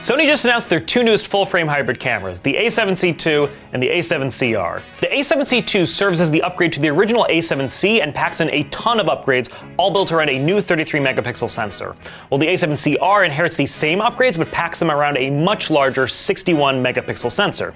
Sony just announced their two newest full-frame hybrid cameras, the a7C II and the a7CR. The a7C II serves as the upgrade to the original a7C and packs in a ton of upgrades, all built around a new 33-megapixel sensor, while the a7CR inherits these same upgrades but packs them around a much larger 61-megapixel sensor.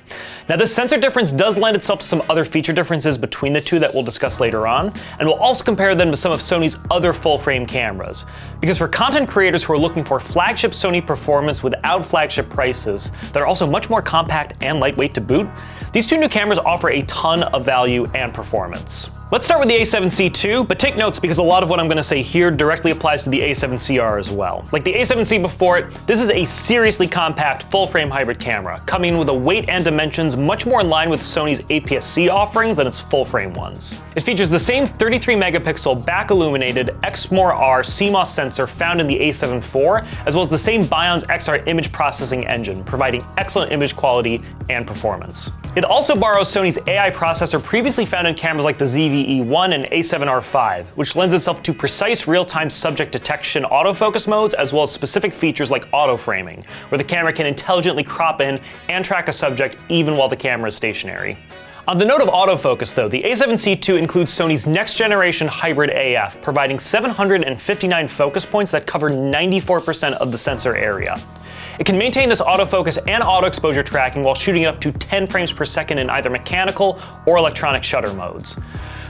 Now, this sensor difference does lend itself to some other feature differences between the two that we'll discuss later on, and we'll also compare them to some of Sony's other full-frame cameras. Because for content creators who are looking for flagship Sony performance without flagship prices that are also much more compact and lightweight to boot, these two new cameras offer a ton of value and performance. Let's start with the a7C II, but take notes because a lot of what I'm going to say here directly applies to the a7CR as well. Like the a7C before it, this is a seriously compact full-frame hybrid camera, coming in with a weight and dimensions much more in line with Sony's APS-C offerings than its full-frame ones. It features the same 33-megapixel back-illuminated Exmor-R CMOS sensor found in the a7 IV, as well as the same Bionz XR image processing engine, providing excellent image quality and performance. It also borrows Sony's AI processor previously found in cameras like the ZV-E1 and a7R5, which lends itself to precise real-time subject detection autofocus modes, as well as specific features like auto-framing, where the camera can intelligently crop in and track a subject even while the camera is stationary. On the note of autofocus though, the a7C II includes Sony's next-generation hybrid AF, providing 759 focus points that cover 94% of the sensor area. It can maintain this autofocus and auto exposure tracking while shooting up to 10 frames per second in either mechanical or electronic shutter modes.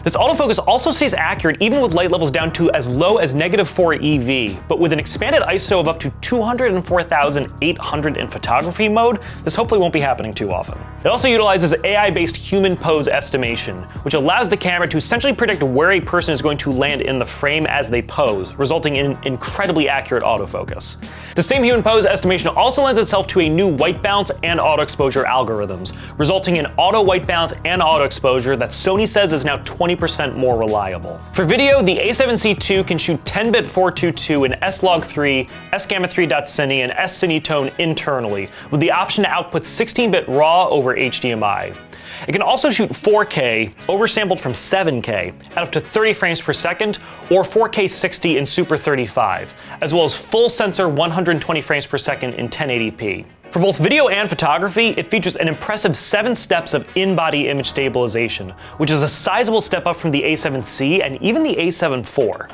This autofocus also stays accurate even with light levels down to as low as -4 EV, but with an expanded ISO of up to 204,800 in photography mode, this hopefully won't be happening too often. It also utilizes AI-based human pose estimation, which allows the camera to essentially predict where a person is going to land in the frame as they pose, resulting in incredibly accurate autofocus. The same human pose estimation also lends itself to a new white balance and auto exposure algorithms, resulting in auto white balance and auto exposure that Sony says is now 20% more reliable. For video, the a7C II can shoot 10-bit 422 in S-Log3, S-Gamma3.Cine, and S-Cinetone internally, with the option to output 16-bit RAW over HDMI. It can also shoot 4K, oversampled from 7K, at up to 30 frames per second, or 4K 60 in Super 35, as well as full sensor 120 frames per second in 1080p. For both video and photography, it features an impressive 7 steps of in-body image stabilization, which is a sizable step up from the a7C and even the a7 IV.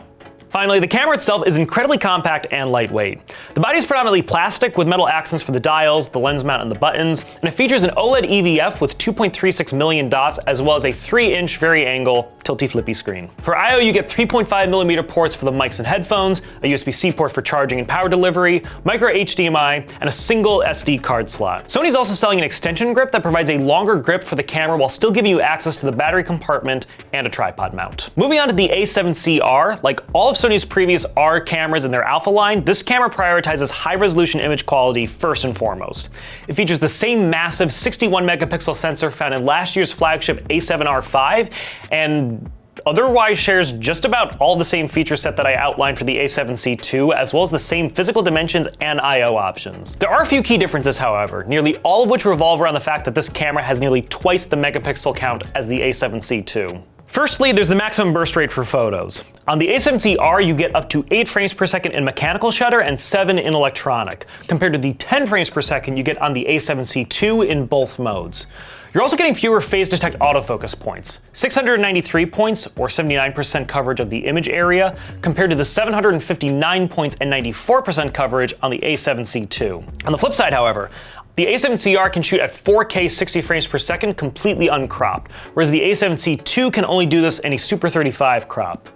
Finally, the camera itself is incredibly compact and lightweight. The body is predominantly plastic with metal accents for the dials, the lens mount, and the buttons, and it features an OLED EVF with 2.36 million dots, as well as a 3-inch vari-angle tilty flippy screen. For I/O, you get 3.5mm ports for the mics and headphones, a USB-C port for charging and power delivery, micro HDMI, and a single SD card slot. Sony's also selling an extension grip that provides a longer grip for the camera while still giving you access to the battery compartment and a tripod mount. Moving on to the a7CR, like all of Sony's previous R cameras in their Alpha line, this camera prioritizes high-resolution image quality first and foremost. It features the same massive 61-megapixel sensor found in last year's flagship a7R5, and otherwise shares just about all the same feature set that I outlined for the a7C II, as well as the same physical dimensions and I/O options. There are a few key differences, however, nearly all of which revolve around the fact that this camera has nearly twice the megapixel count as the a7C II. Firstly, there's the maximum burst rate for photos. On the a7CR, you get up to 8 frames per second in mechanical shutter and 7 in electronic, compared to the 10 frames per second you get on the a7C II in both modes. You're also getting fewer phase detect autofocus points, 693 points, or 79% coverage of the image area, compared to the 759 points and 94% coverage on the a7C II. On the flip side, however, the a7CR can shoot at 4K 60 frames per second completely uncropped, whereas the a7C II can only do this in a Super 35 crop.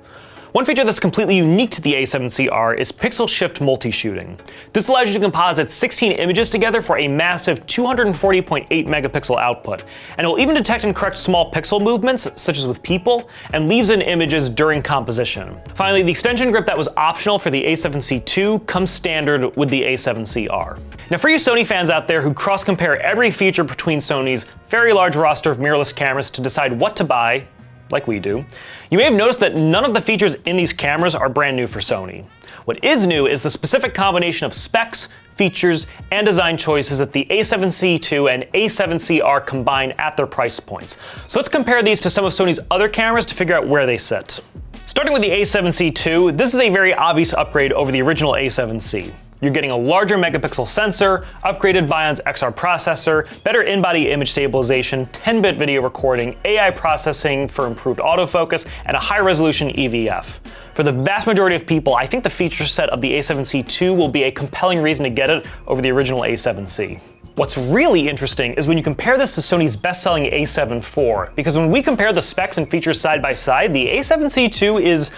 One feature that's completely unique to the a7CR is pixel shift multi-shooting. This allows you to composite 16 images together for a massive 240.8 megapixel output, and it will even detect and correct small pixel movements, such as with people, and leaves in images during composition. Finally, the extension grip that was optional for the a7C II comes standard with the a7CR. Now, for you Sony fans out there who cross-compare every feature between Sony's very large roster of mirrorless cameras to decide what to buy, like we do, you may have noticed that none of the features in these cameras are brand new for Sony. What is new is the specific combination of specs, features, and design choices that the a7C II and a7CR combine at their price points. So let's compare these to some of Sony's other cameras to figure out where they sit. Starting with the a7C II, this is a very obvious upgrade over the original a7C. You're getting a larger megapixel sensor, upgraded Bion's XR processor, better in-body image stabilization, 10-bit video recording, AI processing for improved autofocus, and a high-resolution EVF. For the vast majority of people, I think the feature set of the a7C II will be a compelling reason to get it over the original a7C. What's really interesting is when you compare this to Sony's best-selling a7 IV, because when we compare the specs and features side by side, the a7C II is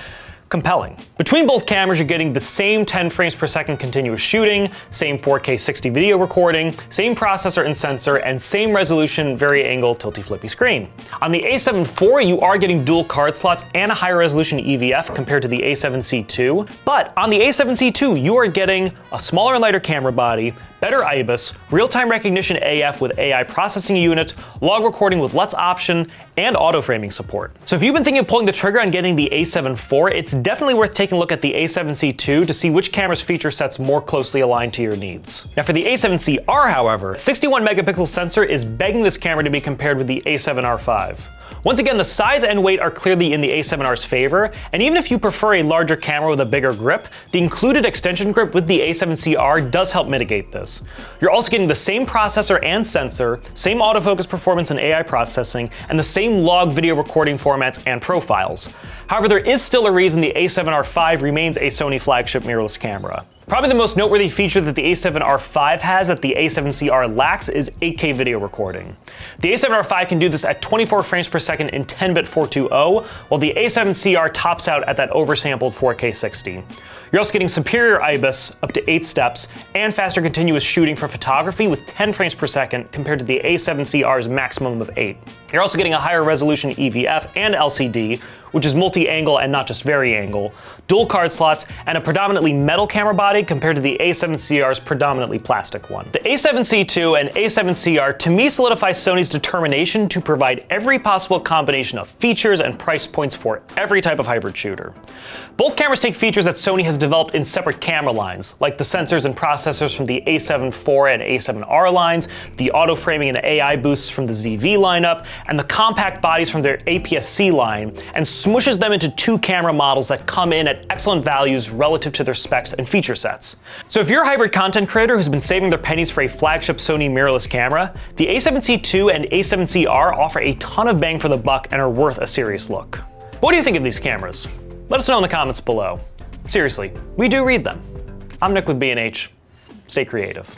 compelling. Between both cameras, you're getting the same 10 frames per second continuous shooting, same 4K 60 video recording, same processor and sensor, and same resolution vari-angle tilty-flippy screen. On the a7 IV, you are getting dual card slots and a higher resolution EVF compared to the a7C II, but on the a7C II, you are getting a smaller and lighter camera body, better IBIS, real-time recognition AF with AI processing units, log recording with LUTs option, and auto framing support. So if you've been thinking of pulling the trigger on getting the a7 IV, it's definitely worth taking a look at the a7C II to see which camera's feature set's more closely aligned to your needs. Now for the a7CR, however, 61 megapixel sensor is begging this camera to be compared with the a7R5. Once again, the size and weight are clearly in the a7R's favor, and even if you prefer a larger camera with a bigger grip, the included extension grip with the a7CR does help mitigate this. You're also getting the same processor and sensor, same autofocus performance and AI processing, and the same log video recording formats and profiles. However, there is still a reason the a7R5 remains a Sony flagship mirrorless camera. Probably the most noteworthy feature that the a7R5 has that the a7CR lacks is 8K video recording. The a7R5 can do this at 24 frames per second in 10-bit 420, while the a7CR tops out at that oversampled 4K 60. You're also getting superior IBIS, up to 8 steps, and faster continuous shooting for photography with 10 frames per second compared to the a7CR's maximum of 8. You're also getting a higher resolution EVF and LCD, which is multi-angle and not just vari-angle, dual card slots, and a predominantly metal camera body compared to the a7CR's predominantly plastic one. The a7C II and a7CR to me solidify Sony's determination to provide every possible combination of features and price points for every type of hybrid shooter. Both cameras take features that Sony has developed in separate camera lines, like the sensors and processors from the a7 IV and a7R lines, the auto framing and AI boosts from the ZV lineup, and the compact bodies from their APS-C line, and smooshes them into two camera models that come in at excellent values relative to their specs and feature sets. So if you're a hybrid content creator who's been saving their pennies for a flagship Sony mirrorless camera, the a7C II and a7CR offer a ton of bang for the buck and are worth a serious look. What do you think of these cameras? Let us know in the comments below. Seriously, we do read them. I'm Nick with B&H. Stay creative.